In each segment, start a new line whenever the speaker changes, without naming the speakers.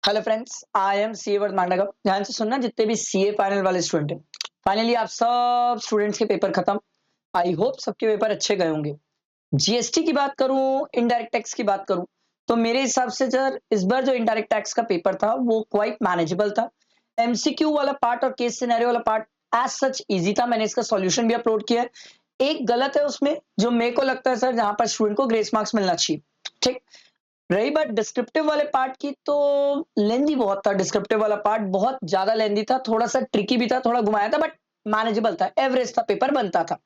Hello friends, I am CA वर्ड मांडा। ध्यान से सुनना जितने भी सीए फाइनल वाले स्टूडेंट हैं। फाइनली आप सब स्टूडेंट्स के पेपर खत्म। आई होप सबके पेपर अच्छे गए होंगे। जीएसटी की बात करूं, इनडायरेक्ट टैक्स की बात करूं, तो मेरे हिसाब से सर इस बार जो इनडायरेक्ट टैक्स का पेपर था वो क्वाइट मैनेजेबल था। एमसीक्यू वाला पार्ट और केस सिनेरियो वाला पार्ट एज सच इजी था। मैंने इसका सॉल्यूशन भी अपलोड किया है। एक गलत है उसमें जो मेरे को लगता है सर, जहां पर स्टूडेंट को ग्रेस मार्क्स मिलना चाहिए। ठीक। रही बात डिस्क्रिप्टिव वाले पार्ट की, तो लेंदी बहुत था। डिस्क्रिप्टिव वाला पार्ट बहुत ज्यादा लेंदी था, थोड़ा सा ट्रिकी भी था, थोड़ा घुमाया था, बट मैनेजेबल था, एवरेज था, पेपर बनता था।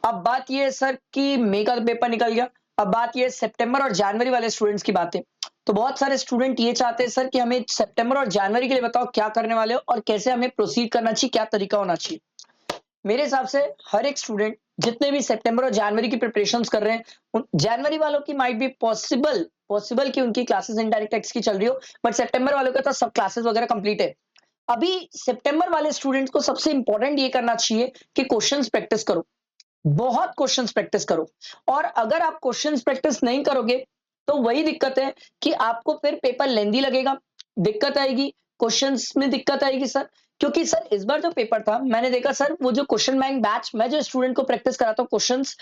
अब बात ये है सर कि मई का पेपर निकल गया। अब बात ये है सितंबर और जनवरी वाले स्टूडेंट्स की बात है। तो बहुत सारे स्टूडेंट ये चाहते हैं सर कि हमें सितंबर और जनवरी के लिए बताओ क्या करने वाले हो और कैसे हमें प्रोसीड करना चाहिए, क्या तरीका होना चाहिए। मेरे हिसाब से हर एक स्टूडेंट जितने भी सितंबर और जनवरी की प्रिपरेशंस कर रहे हैं, जनवरी वालों की माइट बी पॉसिबल कि उनकी क्लासेस इनडायरेक्ट टैक्स की चल रही हो, बट सितंबर वालों का तो सब क्लासेस वगैरह कंप्लीट है। अभी सितंबर वाले स्टूडेंट्स को सबसे इंपॉर्टेंट ये करना चाहिए कि क्वेश्चंस प्रैक्टिस करो, बहुत क्वेश्चंस प्रैक्टिस करो। और अगर आप क्वेश्चंस प्रैक्टिस नहीं करोगे तो वही दिक्कत है कि आपको फिर पेपर लेंदी लगेगा, दिक्कत आएगी, क्वेश्चंस में दिक्कत आएगी सर। क्योंकि सर इस बार जो पेपर था मैंने देखा सर, वो जो क्वेश्चन बैंक बैच मैं जो स्टूडेंट को प्रैक्टिस कराता हूँ क्वेश्चंस,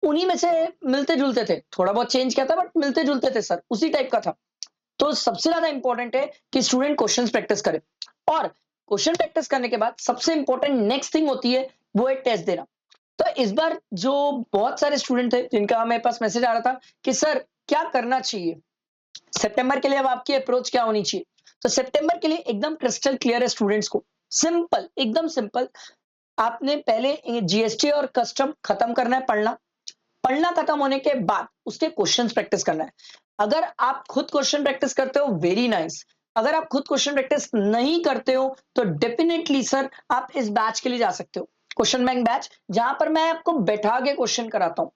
उन्हीं में से मिलते जुलते थे। थोड़ा बहुत चेंज किया था बट मिलते जुलते थे सर, उसी टाइप का था। तो सबसे ज्यादा इंपॉर्टेंट है कि स्टूडेंट क्वेश्चंस प्रैक्टिस करे। और क्वेश्चन प्रैक्टिस करने के बाद सबसे इंपॉर्टेंट नेक्स्ट थिंग होती है वो है टेस्ट देना। तो इस बार जो बहुत सारे स्टूडेंट थे जिनका मेरे पास मैसेज आ रहा था कि सर क्या करना चाहिए सितंबर के लिए, अब आपकी अप्रोच क्या होनी चाहिए। तो सितंबर के लिए एकदम क्रिस्टल क्लियर है स्टूडेंट्स को। सिंपल, एकदम सिंपल। आपने पहले जीएसटी और कस्टम खत्म करना है, पढ़ना। पढ़ना खत्म होने के बाद उसके क्वेश्चंस प्रैक्टिस करना है। अगर आप खुद क्वेश्चन प्रैक्टिस करते हो, वेरी नाइस। अगर आप खुद क्वेश्चन प्रैक्टिस नहीं करते हो तो डेफिनेटली सर आप इस बैच के लिए जा सकते हो, क्वेश्चन बैंक बैच, जहां पर मैं आपको बैठा के क्वेश्चन कराता हूं।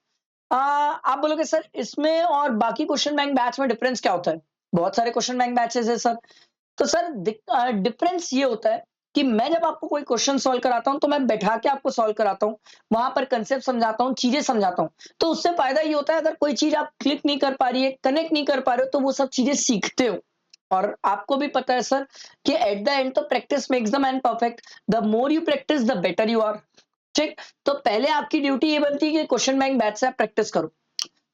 आप बोलोगे सर इसमें और बाकी क्वेश्चन बैंक बैच में डिफरेंस क्या होता है। बहुत सारे क्वेश्चन बैंक बैचेस है सर। तो सर डिफरेंस ये होता है कि मैं जब आपको कोई क्वेश्चन सॉल्व कराता हूं तो मैं बैठा के आपको सॉल्व कराता हूं, वहां पर कंसेप्ट समझाता हूं, चीजें समझाता हूं। तो उससे फायदा ये होता है, अगर कोई चीज आप क्लिक नहीं कर पा रही है, कनेक्ट नहीं कर पा रहे हो, तो वो सब चीजें सीखते हो। और आपको भी पता है सर कि एट द एंड तो practice makes the man perfect. The more you practice the better you are. ठीक। तो पहले आपकी ड्यूटी ये बनती है कि क्वेश्चन बैंक बैच से आप प्रैक्टिस करो।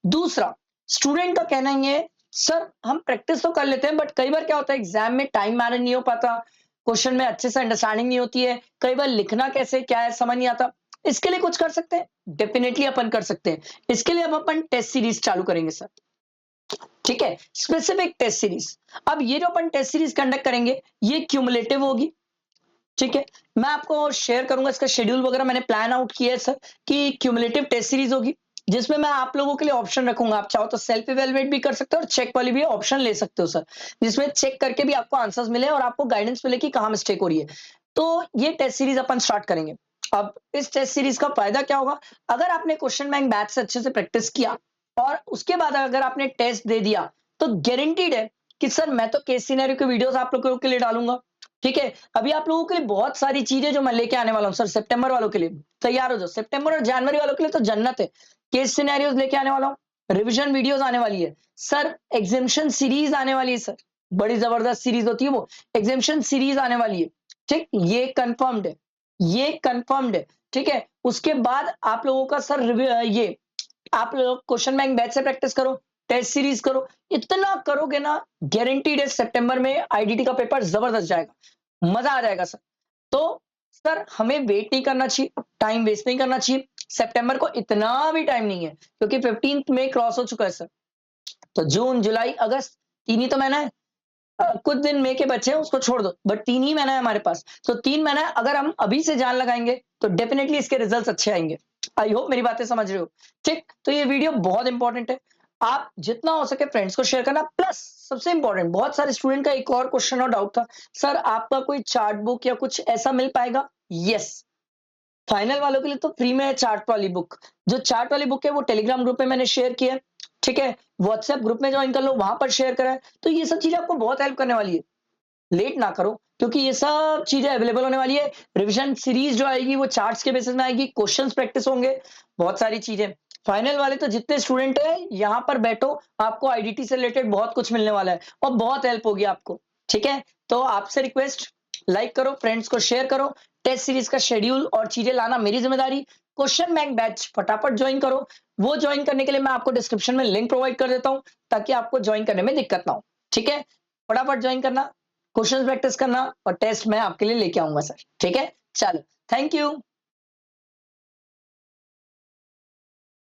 दूसरा, स्टूडेंट का कहना ही है सर हम प्रैक्टिस तो कर लेते हैं बट कई बार क्या होता है एग्जाम में टाइम मैनेज नहीं हो पाता, क्वेश्चन में अच्छे से अंडरस्टैंडिंग नहीं होती है, कई बार लिखना कैसे क्या है समझ नहीं आता। इसके लिए कुछ कर सकते हैं, डेफिनेटली अपन कर सकते हैं। इसके लिए अब अपन टेस्ट सीरीज चालू करेंगे सर। ठीक है, स्पेसिफिक टेस्ट सीरीज। अब ये जो अपन टेस्ट सीरीज कंडक्ट करेंगे ये क्यूमुलेटिव होगी। ठीक है, मैं आपको शेयर करूंगा इसका शेड्यूल वगैरह, मैंने प्लान आउट किया है सर कि क्यूमुलेटिव टेस्ट सीरीज होगी, जिसमें मैं आप लोगों के लिए ऑप्शन रखूंगा। आप चाहो तो सेल्फ इवेलुएट भी कर सकते हो और चेक वाली भी ऑप्शन ले सकते हो सर, जिसमें चेक करके भी आपको आंसर्स मिले और आपको गाइडेंस मिले कि कहां मिस्टेक हो रही है। तो ये टेस्ट सीरीज अपन स्टार्ट करेंगे। अब इस टेस्ट सीरीज का फायदा क्या होगा, अगर आपने क्वेश्चन बैंक बैच से अच्छे से प्रैक्टिस किया और उसके बाद अगर आपने टेस्ट दे दिया, तो गारंटीड है कि सर मैं तो केस सिनेरियो के वीडियोस आप लोगों के लिए डालूंगा। ठीक है, अभी आप लोगों के लिए बहुत सारी चीजें जो मैं लेके आने वाला हूं सर, सितंबर वालों के लिए तैयार हो जाओ। सितंबर और जनवरी वालों के लिए तो जन्नत है। केस सिनेरियोस लेके आने वाला हूं, रिवीजन वीडियोस आने वाली है सर, एग्जामिशन सीरीज आने वाली है सर, बड़ी जबरदस्त सीरीज होती है वो, एग्जामिशन सीरीज आने वाली है। ठीक, ये कंफर्म्ड है, ये कंफर्म्ड है। ठीक है, उसके बाद आप लोगों का सर ये आप लोग क्वेश्चन बैंक बैच से प्रैक्टिस करो, टेस्ट सीरीज करो। इतना करोगे ना, गारंटीड है सितंबर में आईडीटी का पेपर जबरदस्त जाएगा, मजा आ जाएगा सर। तो सर हमें वेट नहीं करना चाहिए, टाइम वेस्ट नहीं करना चाहिए। सितंबर को इतना भी टाइम नहीं है क्योंकि 15 मई क्रॉस हो चुका है सर। तो जून जुलाई अगस्त, तीन ही तो महीना है। कुछ दिन मई के बच्चे हैं उसको छोड़ दो, बट तीन ही महीना है हमारे पास। तो 3 महीना अगर हम अभी से जान लगाएंगे तो डेफिनेटली इसके रिजल्ट अच्छे आएंगे। आई होप मेरी बातें समझ रहे हो। ठीक, तो ये वीडियो बहुत इंपॉर्टेंट है, आप जितना हो सके फ्रेंड्स को शेयर करना। प्लस सबसे इंपॉर्टेंट, बहुत सारे स्टूडेंट का एक और क्वेश्चन और डाउट था, सर आपका कोई चार्ट बुक या कुछ ऐसा मिल पाएगा। यस, फाइनल वालों के लिए तो फ्री में है चार्ट वाली बुक। जो चार्ट वाली बुक है वो टेलीग्राम ग्रुप में मैंने शेयर किया है। ठीक है, व्हाट्सएप ग्रुप में ज्वाइन कर लो, वहां पर शेयर करा है। तो ये सब चीजें आपको बहुत हेल्प करने वाली है। लेट ना करो क्योंकि ये सब चीजें अवेलेबल होने वाली है। रिवीजन सीरीज जो आएगी वो चार्ट्स के बेसिस में आएगी, क्वेश्चंस प्रैक्टिस होंगे, बहुत सारी चीजें। फाइनल वाले तो जितने स्टूडेंट है यहाँ पर बैठो, आपको आईडीटी से रिलेटेड बहुत कुछ मिलने वाला है और बहुत हेल्प होगी आपको। ठीक है, तो आपसे रिक्वेस्ट, लाइक करो, फ्रेंड्स को शेयर करो। टेस्ट सीरीज का शेड्यूल और चीजें लाना मेरी जिम्मेदारी। क्वेश्चन बैंक बैच फटाफट ज्वाइन करो। वो ज्वाइन करने के लिए मैं आपको डिस्क्रिप्शन में लिंक प्रोवाइड कर देता हूं, ताकि आपको ज्वाइन करने में दिक्कत ना हो। ठीक है, फटाफट ज्वाइन करना, क्वेश्चन प्रैक्टिस करना और टेस्ट मैं आपके लिए लेके आऊंगा सर। ठीक है, चलो, थैंक यू।